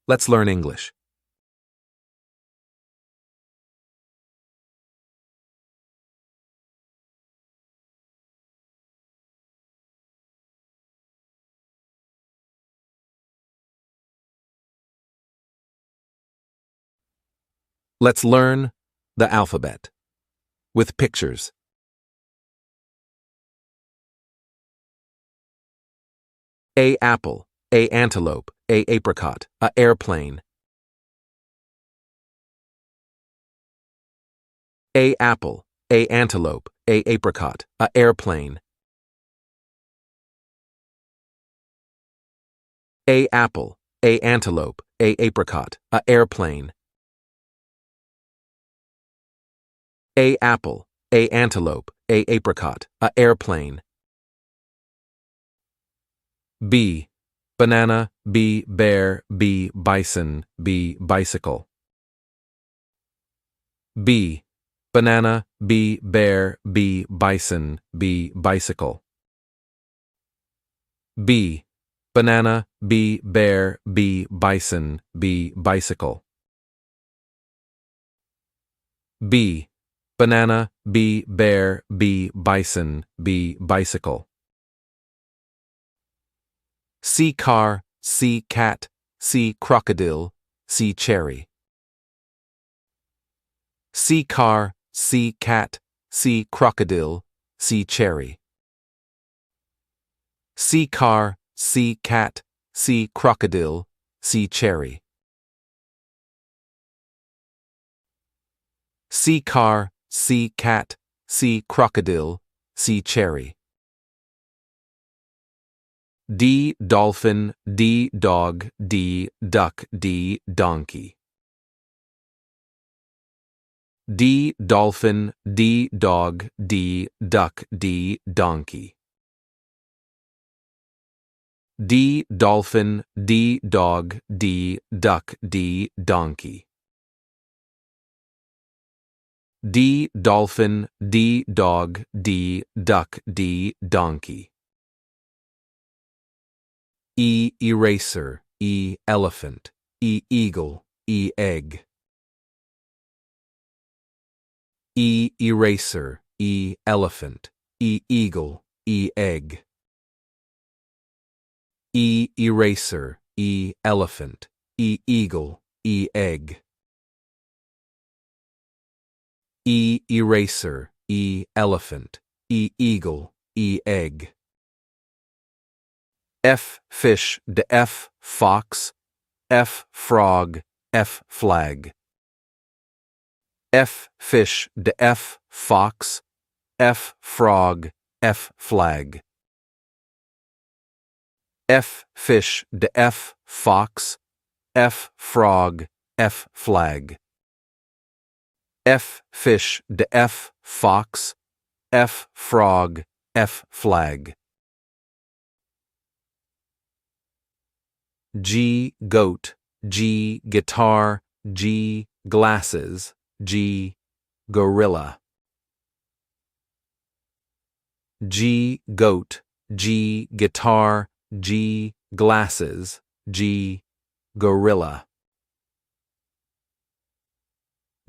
Let's learn English. Let's learn the alphabet with pictures. A apple, A antelope, A apricot, A airplane. A apple, A antelope, A apricot, A airplane. A apple, A antelope, A apricot, A airplane. A apple, A antelope, A apricot, A airplane. B, banana, B bear, B bison, B bicycle. B, banana, B bear, B bison, B bicycle. B, banana, B bear, B bison, B bicycle. B, banana, B bear, B bison, B bicycle. C car, C cat, C crocodile, C cherry. C car, C cat, C crocodile, C cherry. C car, C cat, C crocodile, C cherry. C car, C cat, C crocodile, C cherry. D dolphin, D dog, D duck, D donkey. D dolphin, D dog, D duck, D donkey. D dolphin, D dog, D duck, D donkey. D dolphin, D dog, D duck, D donkey. E eraser, E elephant, E eagle, E egg. E eraser, E elephant, E eagle, E egg. E eraser, E elephant, E eagle, E egg. E eraser, E elephant, E eagle, E egg. F fish, de F fox, F frog, F flag. F fish, de F fox, F frog, F flag. F fish, de F fox, F frog, F flag. F fish, de F fox, F frog, F flag. G goat, G guitar, G glasses, G gorilla. G goat, G guitar, G glasses, G gorilla.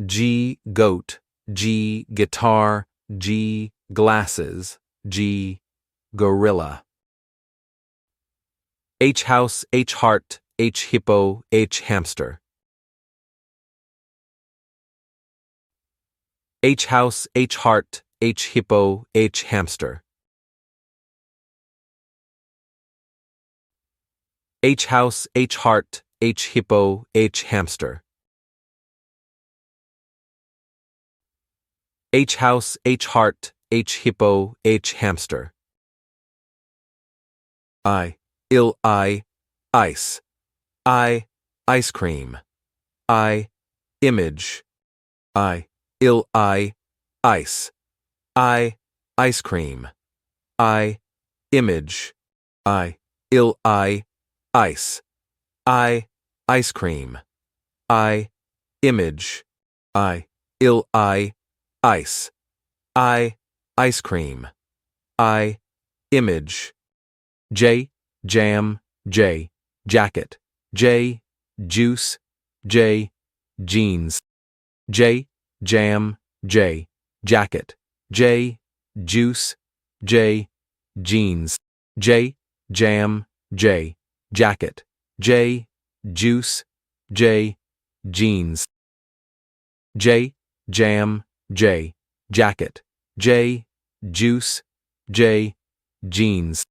G goat, G guitar, G glasses, G gorilla. H house, H heart, H hippo, H hamster. H house, H heart, H hippo, H hamster. H house, H heart, H hippo, H hamster. H house, H heart, H hippo, H hamster. I ice. I ice cream. I image. I ice. I ice cream. I image. I ice. I ice cream. I image. I ice. I ice cream. I image. J jam, J jacket, J juice, J, jeans, J, jam, J, jacket, J, juice, J, jeans, J, jam, J, jacket, J, juice, J, jeans, J, jam, J, jacket, J, juice, J, jeans.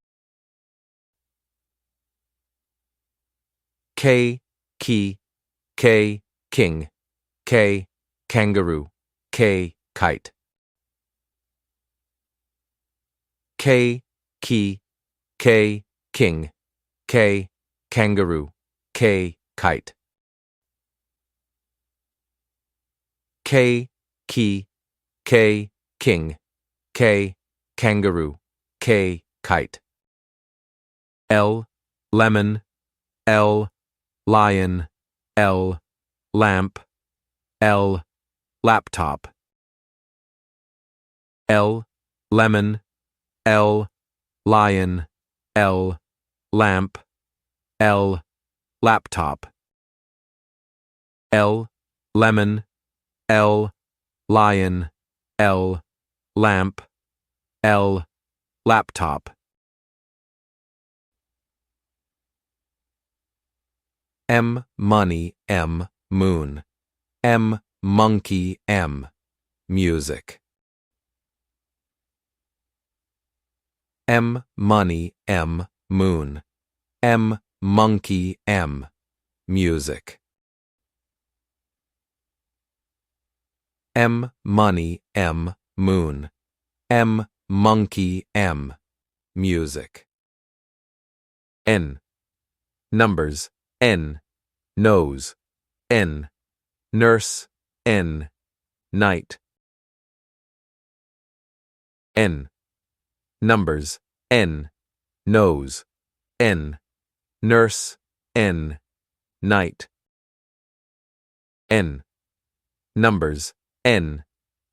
K, key, K, king, K, kangaroo, K, kite. K, key, K, king, K, kangaroo, K, kite. K, key, K, king, K, kangaroo, K, kite. L, lemon, L, lion, L, lamp, L, laptop. L, lemon, L, lion, L, lamp, L, laptop. L, lemon, L, lion, L, lamp, L, laptop. M, money, M, moon, M, monkey, M, music. M, money, M, moon, M, monkey, M, music. M, money, M, moon, M, monkey, M, music. N, numbers, N, nose, N, nurse, N, night. N, numbers, N, nose, N, nurse, N, night. N, numbers, N,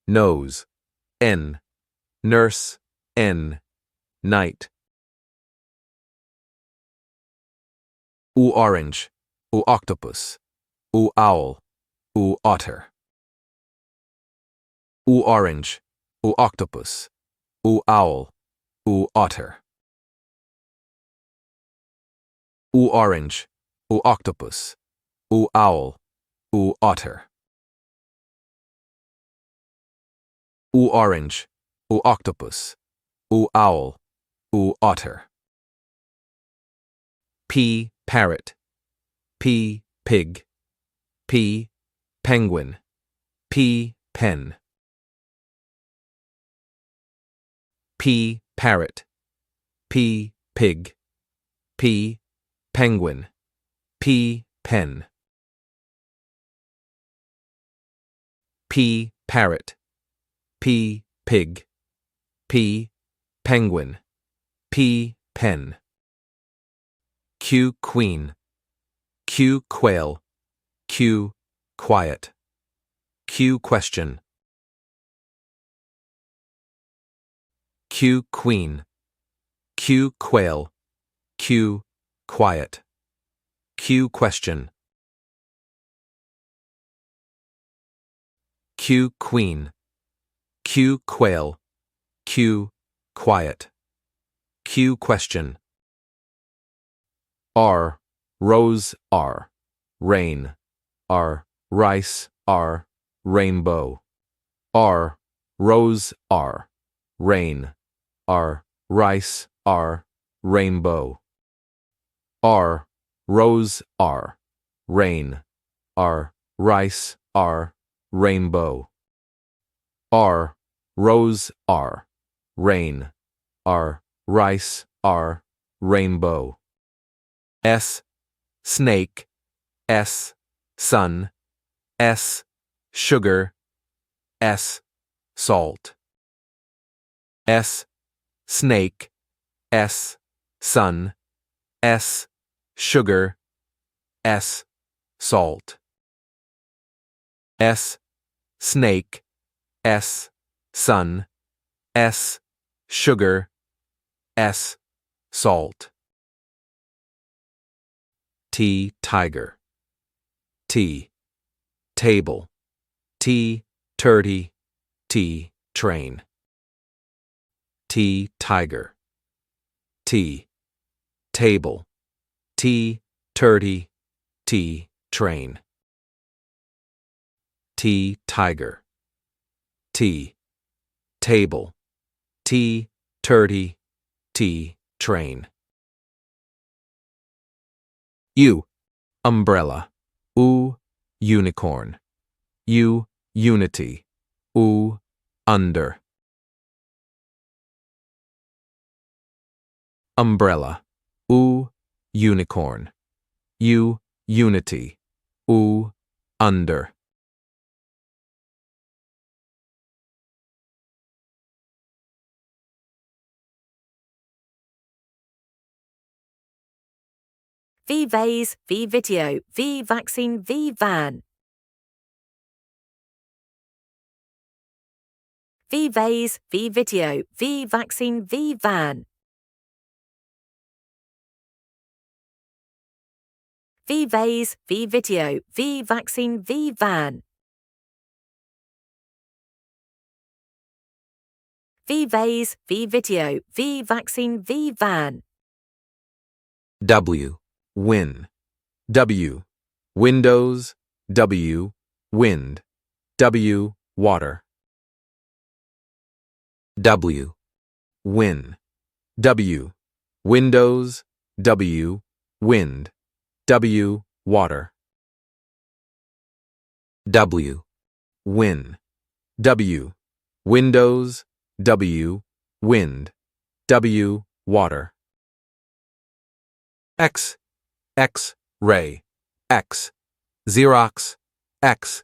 nose, N, nurse, N, night. U, orange, U, octopus, U, owl, U, otter. U, orange, U, octopus, U, owl, U, otter. U, orange, U, octopus, U, owl, U, otter. U, orange, U, octopus, U, owl, U, otter. P, parrot, P, pig, P, penguin, P, pen. P, parrot, P, pig, P, penguin, P, pen. P, parrot, P, pig, P, penguin, P, pen. Q, queen, Q, quail, Q, quiet, Q, question. Q, queen, Q, quail, Q, quiet, Q, question. Q, queen, Q, quail, Q, quiet, Q, question. R, rose, R, rain, R, rice, R, rainbow. R, rose, R, rain, R, rice, R, rainbow. R, rose, R, rain, R, rice, R, rainbow. R, rose, R, rain, R, rice, R, rainbow. S, snake, S, sun, S, sugar, S, salt. S, snake, S, sun, S, sugar, S, salt. S, snake, S, sun, S, sugar, S, salt. T, tiger, T. Table. T. Turdy. T. Train. T. Tiger. T. Table. T. Turdy. T. Train. T. Tiger. T. Table. T. Turdy. T. Train. U. Umbrella. U. Unicorn. U. Unity. U. Under. Umbrella. U. Unicorn. U. Unity. U. Under. V vase, V video, V vaccine, V van. V vase, V video, V vaccine, V van. V vase, V video, V vaccine, V van. V vase, V video, V vaccine, V van. W. Win. W. Windows. W. Wind. W. Water. W. Win. W. Windows. W. Wind. W. Water. W. Win. W. Windows. W. Wind. W. Water. X. X-ray. X. Xerox. X.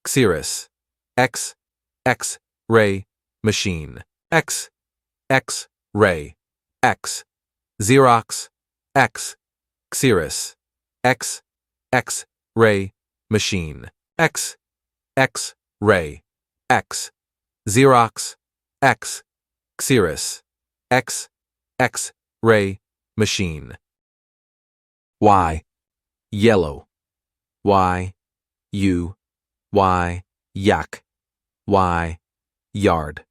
Xeris. X. X-ray machine. X. X-ray. X. Xerox. X. Xeris. X. X-ray machine. X. X-ray. X. Xerox. X. Xeris. X. X-ray machine. Y. Yellow. Y. U. Y. Yak. Y. Yard.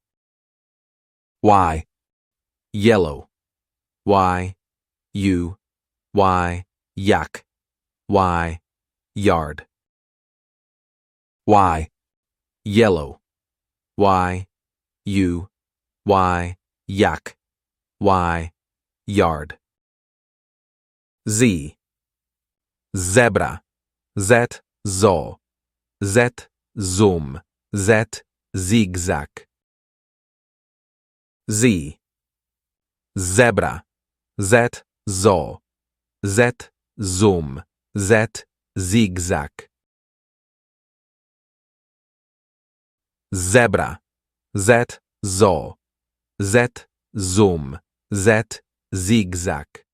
Y. Yellow. Y. U. Y. Yak. Y. Yard. Y. Yellow. Y. U. Y. Yak. Y. Yard. Z. Zebra. Z. Zo. Z. Zoom. Z. Zigzag. Z. Zebra. Z. Zo. Z. Zoom. Z. Zigzag. Zebra. Z. Zo. Z. Zoom. Z. Zigzag.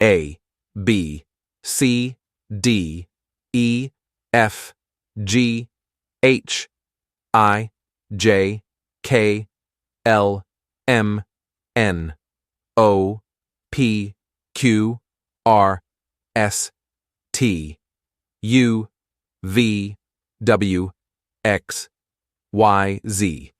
A, B, C, D, E, F, G, H, I, J, K, L, M, N, O, P, Q, R, S, T, U, V, W, X, Y, Z.